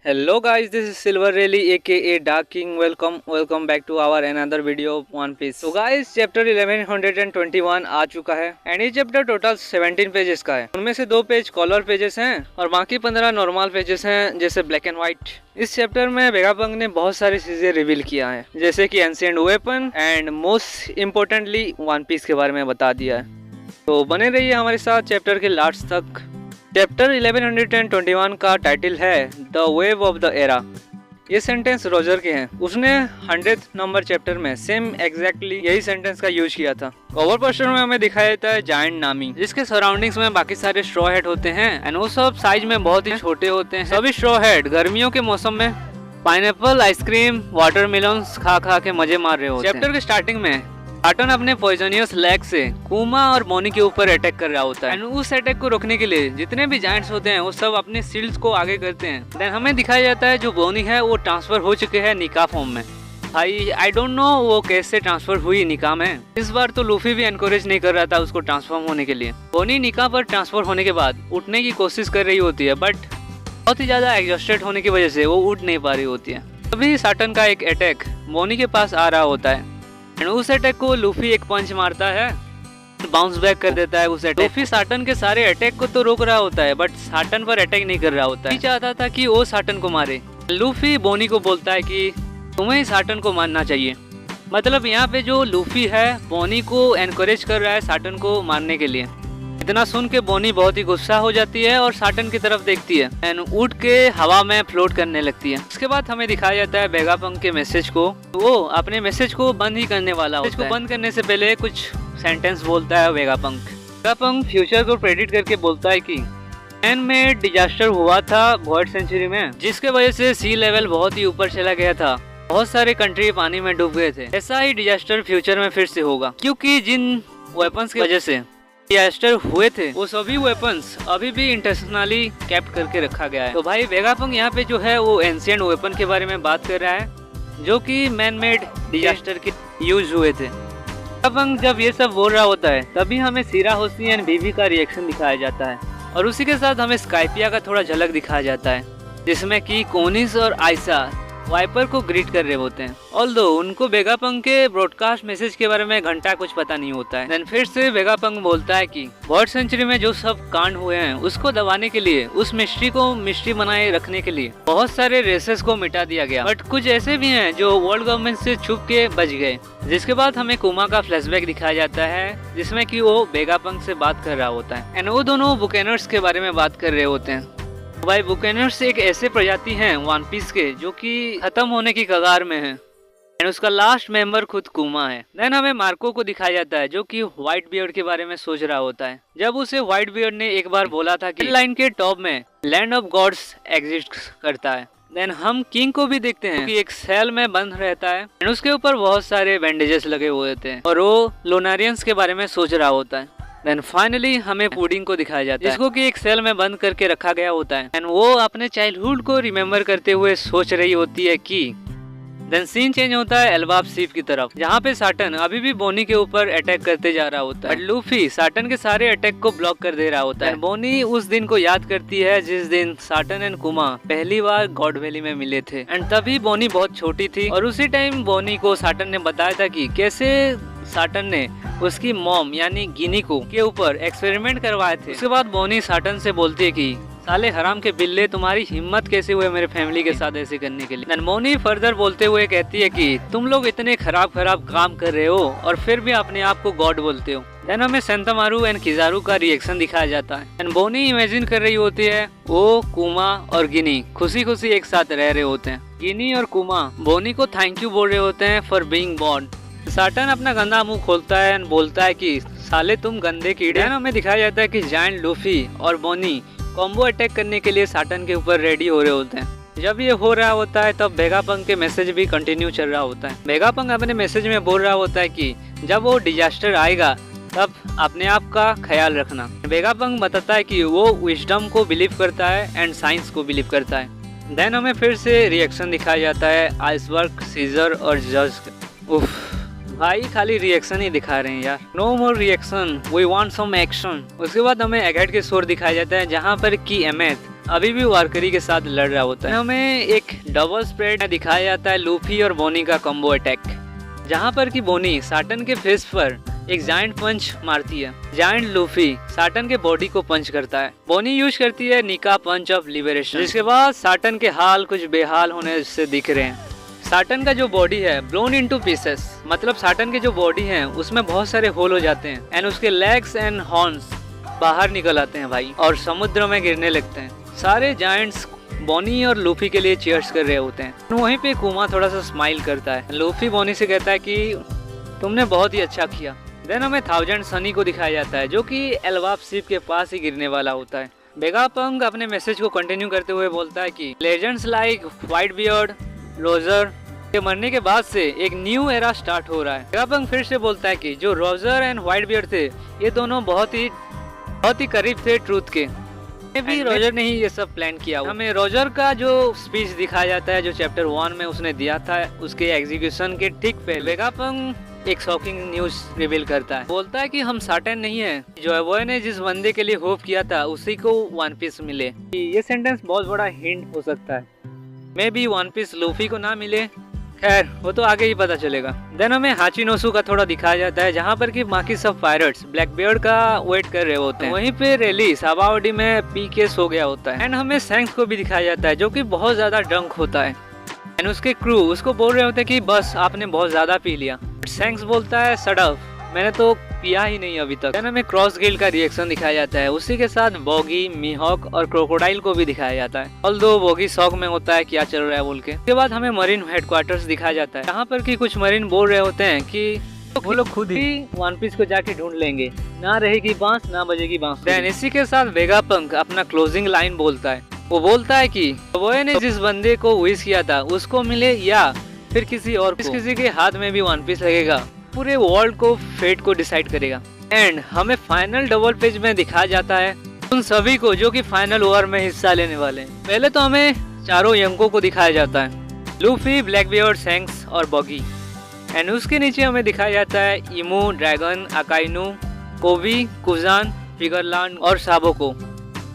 Hello guys, this is Silver Rally aka Dark King. Welcome back to our another video of One Piece. तो guys, chapter 1121 आ चुका है and ये chapter total 17 pages का है। उनमें से 2 पेज कलर पेजेस हैं और बाकी 15 नॉर्मल पेजेस हैं जैसे ब्लैक एंड व्हाइट। इस चैप्टर में वेगापंक ने बहुत सारी चीजें रिवील किया है जैसे कि ancient weapon and most importantly One Piece के बारे में बता दिया है। तो बने रहिए हमारे साथ चैप्टर के लास्ट तक। चैप्टर 1121 का टाइटल है the wave of the era. ये सेंटेंस रोजर के हैं। उसने 100th नंबर चैप्टर में सेम एग्जैक्टली यही सेंटेंस का यूज किया था। कवर पोस्टर में हमें दिखाया जाता है जायंट नामी जिसके सराउंडिंग्स में बाकी सारे स्ट्रॉ हेड होते हैं एंड वो सब साइज में बहुत ही छोटे होते हैं। सभी स्ट्रॉ हेड गर्मियों के मौसम में पाइनएप्पल आइसक्रीम वाटरमेलन खा खा के मजे मार रहे होते हैं। चैप्टर के स्टार्टिंग में साटन अपने पॉइजनियस लैग से कुमा और बोनी के ऊपर अटैक कर रहा होता है एंड उस अटैक को रोकने के लिए जितने भी जायंट्स होते हैं वो सब अपने शील्ड्स को आगे करते हैं। देन हमें दिखाया जाता है जो बोनी है वो ट्रांसफर हो चुके हैं निका फॉर्म में। भाई आई डोंट नो वो कैसे ट्रांसफर हुई निका में। इस बार तो लूफी भी एनकरेज नहीं कर रहा था उसको ट्रांसफॉर्म होने के लिए। बोनी निका पर ट्रांसफर होने के बाद उठने की कोशिश कर रही होती है बट बहुत ही ज्यादा एग्जॉस्टेड होने की वजह से वो उठ नहीं पा रही होती है। तभी साटन का एक अटैक बोनी के पास आ रहा होता है एंड उस अटैक को लूफी एक पंच मारता है, बाउंस बैक कर देता है उस अटैक। लूफी साटन के सारे अटैक को तो रोक रहा होता है बट साटन पर अटैक नहीं कर रहा होता है। चाहता था कि वो साटन को मारे। लूफी बोनी को बोलता है कि तुम्हें साटन को मारना चाहिए। मतलब यहाँ पे जो लूफी है बोनी को एनकरेज कर रहा है साटन को मारने के लिए। इतना सुन के बोनी बहुत ही गुस्सा हो जाती है और साटन की तरफ देखती है एंड उठ के हवा में फ्लोट करने लगती है। उसके बाद हमें दिखाया जाता है वेगापंक के मैसेज को। वो अपने मैसेज को बंद ही करने वाला होता है। मैसेज को बंद करने से पहले कुछ सेंटेंस बोलता है वेगापंक। वेगापंक फ्यूचर को प्रेडिक्ट करके बोलता है कि मैन मेड डिजास्टर हुआ था वॉइड सेंचुरी में जिसके वजह से सी लेवल बहुत ही ऊपर चला गया था। बहुत सारे कंट्री पानी में डूब गए थे। ऐसा ही डिजास्टर फ्यूचर में फिर से होगा क्योंकि जिन वेपन्स की वजह से डिजास्टर हुए थे वो सभी वेपन्स अभी भी इंटरनेशनली कैप्ट करके रखा गया है। तो भाई वेगापंक यहाँ पे जो है वो एंशिएंट वेपन के बारे में बात कर रहा है जो कि मैन मेड डिजास्टर के यूज हुए थे। वेगापंक जब ये सब बोल रहा होता है तभी हमें सीरा होसी एंड बीवी का रिएक्शन दिखाया जाता है और उसी के साथ हमें स्काइपिया का थोड़ा झलक दिखाया जाता है जिसमें कि कोनिस और आयसा वाइपर को ग्रीट कर रहे होते हैं। ऑल्दो उनको वेगापंक के ब्रॉडकास्ट मैसेज के बारे में घंटा कुछ पता नहीं होता है। देन फिर से वेगापंक बोलता है कि वर्ल्ड सेंचुरी में जो सब कांड हुए हैं उसको दबाने के लिए उस मिस्ट्री को मिस्ट्री बनाए रखने के लिए बहुत सारे रेसेस को मिटा दिया गया बट कुछ ऐसे भी हैं जो वर्ल्ड गवर्नमेंट से छुप के बच गए। जिसके बाद हमें कुमा का फ्लैशबैक दिखाया जाता है जिसमें कि वो वेगापंक से बात कर रहा होता है एंड वो दोनों बुकेनर्स के बारे में बात कर रहे होते हैं। भाई बुकेनर्स एक ऐसे प्रजाति हैं वन पीस के जो कि खत्म होने की कगार में है एंड उसका लास्ट मेंबर खुद कुमा है। देन हमें मार्को को दिखाया जाता है जो कि व्हाइट बियर्ड के बारे में सोच रहा होता है जब उसे व्हाइट बियर्ड ने एक बार बोला था कि लाइन के टॉप में लैंड ऑफ गॉड्स एग्जिस्ट करता है। देन हम किंग को भी देखते हैं कि एक सेल में बंद रहता है एंड उसके ऊपर बहुत सारे बैंडेजेस लगे हुए होते हैं और वो लोनारियंस के बारे में सोच रहा होता है। देन फाइनली हमें पुडिंग को दिखाया जाता है जिसको कि एक सेल में बंद करके रखा गया होता है एंड वो अपने चाइल्डहुड को रिमेम्बर करते हुए सोच रही होती है कि देन सीन चेंज होता है एल्बाब सीफ की तरफ जहाँ पे साटन अभी भी बोनी के ऊपर अटैक करते जा रहा होता है। लूफी साटन के सारे अटैक को ब्लॉक कर दे रहा होता है। बोनी उस दिन को याद करती है जिस दिन साटन एंड कुमा पहली बार गॉड वैली में मिले थे एंड तभी बोनी बहुत छोटी थी और उसी टाइम बोनी को साटन ने बताया था कि कैसे साटन ने उसकी मॉम यानी गिनी को के ऊपर एक्सपेरिमेंट करवाए थे। उसके बाद बोनी साटन से बोलती है कि साले हराम के बिल्ले तुम्हारी हिम्मत कैसे हुए मेरे फैमिली के साथ ऐसे करने के लिए। बोनी फर्दर बोलते हुए कहती है कि तुम लोग इतने खराब काम कर रहे हो और फिर भी अपने आप को गॉड बोलते हो। देन हमें सेंटामारू एंड किजारू का रिएक्शन दिखाया जाता है एंड बोनी इमेजिन कर रही होती है वो कुमा और गिनी खुशी खुशी एक साथ रह रहे होते हैं। गिनी और कुमा बोनी को थैंक यू बोल रहे होते हैं फॉर बीइंग बॉर्न। साटन अपना गंदा मुंह खोलता है एंड बोलता है कि साले तुम गंदे कीड़े। हमें दिखाया जाता है कि जायंट लूफी और बोनी कॉम्बो अटैक करने के लिए साटन के ऊपर रेडी हो रहे होते हैं। जब ये हो रहा होता है तब वेगापंक के मैसेज भी कंटिन्यू चल रहा होता है। वेगापंक अपने मैसेज में बोल रहा होता है कि जब वो डिजास्टर आएगा तब अपने आप का ख्याल रखना। वेगापंक बताता है कि वो विजडम को बिलीव करता है एंड साइंस को बिलीव करता है। देन हमें फिर से रिएक्शन दिखाया जाता है आइसबर्ग सीजर और जज। उफ भाई खाली रिएक्शन ही दिखा रहे हैं यार। No more reaction, we want some action. उसके बाद हमें एगेट के शोर दिखाया जाता है जहाँ पर की एमेथ अभी भी वारकरी के साथ लड़ रहा होता है। हमें एक डबल स्प्रेड दिखाया जाता है लूफी और बोनी का कॉम्बो अटैक, जहाँ पर कि बोनी साटन के फेस पर एक जायंट पंच मारती है। जायंट लूफी साटन के बॉडी को पंच करता है। बोनी यूज करती है निका पंच ऑफ लिबरेशन, जिसके बाद साटन के हाल कुछ बेहाल होने से दिख रहे हैं। साटन का जो बॉडी है ब्लोन इनटू पीसेस, मतलब साटन के जो बॉडी है उसमें बहुत सारे होल हो जाते हैं एंड उसके लेग्स एंड हॉर्न्स बाहर निकल आते हैं भाई, और समुद्र में गिरने लगते हैं। सारे जायंट्स बोनी और लूफी के लिए चीयर्स कर रहे होते हैं। वहीं पे कुमा थोड़ा सा स्माइल करता है। लूफी बोनी से कहता है कि तुमने बहुत ही अच्छा किया। देन हमें 1000 सनी को दिखाया जाता है, जो कि एल्बाफ शिप के पास ही गिरने वाला होता है। वेगापंक अपने मैसेज को कंटिन्यू करते हुए बोलता है कि legends like white beard, Roger के मरने के बाद से एक न्यू एरा स्टार्ट हो रहा है। वेगापंक फिर से बोलता है कि जो रोजर एंड व्हाइट बियर्ड थे ये दोनों बहुत ही करीब थे ट्रूथ के। भी रोजर ने ही ये सब प्लान किया। हमें रोजर का जो स्पीच दिखाया जाता है जो चैप्टर 1 में उसने दिया था, उसके एग्जीक्यूशन के ठीक पहले वेगापंक एक शॉकिंग न्यूज रिवील करता है। बोलता है कि हम साटन नहीं है, जो एवॉय ने जिस बंदे के लिए होप किया था उसी को वन पीस मिले। ये सेंटेंस बहुत बड़ा हिंट हो सकता है, maybe One Piece Luffy को ना मिले, खैर वो तो आगे ही पता चलेगा। देन हमें हाचिनोसु का थोड़ा दिखाया जाता है, जहाँ पर कि बाकी सब पायरेट्स ब्लैक बियर्ड का वेट कर रहे होते हैं। वहीं पे रेली साबावडी में पी के सो गया होता है। एंड हमें सैंक्स को भी दिखाया जाता है, जो कि बहुत ज्यादा ड्रंक होता है एंड उसके क्रू उसको बोल रहे होते हैं कि बस आपने बहुत ज्यादा पी लिया। सैंक्स बोलता है शट अप, मैंने तो पिया ही नहीं अभी तक। देन हमें क्रॉस गिल्ड का रिएक्शन दिखाया जाता है। उसी के साथ बॉगी, मीहॉक और क्रोकोडाइल को भी दिखाया जाता है। ऑल्दो बॉगी शॉक में होता है क्या चल रहा है बोल के। उसके बाद हमें मरीन हेडक्वार्टर्स दिखाया जाता है, जहाँ पर कि कुछ मरीन बोल रहे होते हैं कि वो लोग खुद ही वन पीस को जाके ढूंढ लेंगे, ना रहेगी बांस ना बजेगी बांस। देन इसी के साथ वेगापंक अपना क्लोजिंग लाइन बोलता है। वो बोलता है कि वो ने जिस बंदे को विश किया था उसको मिले या फिर किसी और को, किसी के हाथ में भी वन पीस लगेगा, पूरे वर्ल्ड को फेट को डिसाइड करेगा। एंड हमें फाइनल डबल पेज में दिखाया जाता है उन सभी को जो कि फाइनल ओवर में हिस्सा लेने वाले हैं। पहले तो हमें चारों यंको को दिखाया जाता है, लूफी, ब्लैक बियर्ड, सैंक्स और बॉगी। एंड उसके नीचे हमें दिखाया जाता है इमू, ड्रैगन, अकाइनू, कोबी, कुजान, फिगरलैंड और साबो को।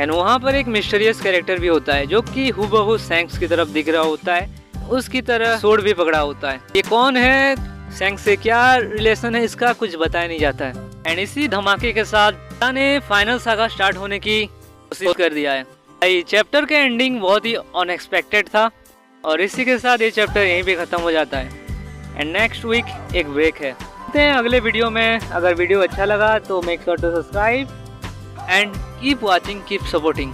एंड वहाँ पर एक मिस्टीरियस कैरेक्टर भी होता है जो कि हुबहू सैंक्स की तरफ दिख रहा होता है, उसकी तरह सोड भी पकड़ा होता है। ये कौन है, सैंक्स से क्या रिलेशन है, इसका कुछ बताया नहीं जाता है। एंड इसी धमाके के साथ ने फाइनल सागा स्टार्ट होने की कोशिश कर दिया है। भाई चैप्टर का एंडिंग बहुत ही अनएक्सपेक्टेड था और इसी के साथ ये चैप्टर यहीं पे खत्म हो जाता है। एंड नेक्स्ट वीक एक ब्रेक है। मिलते हैं अगले वीडियो में। अगर वीडियो अच्छा लगा तो make sure to subscribe and keep watching, keep supporting.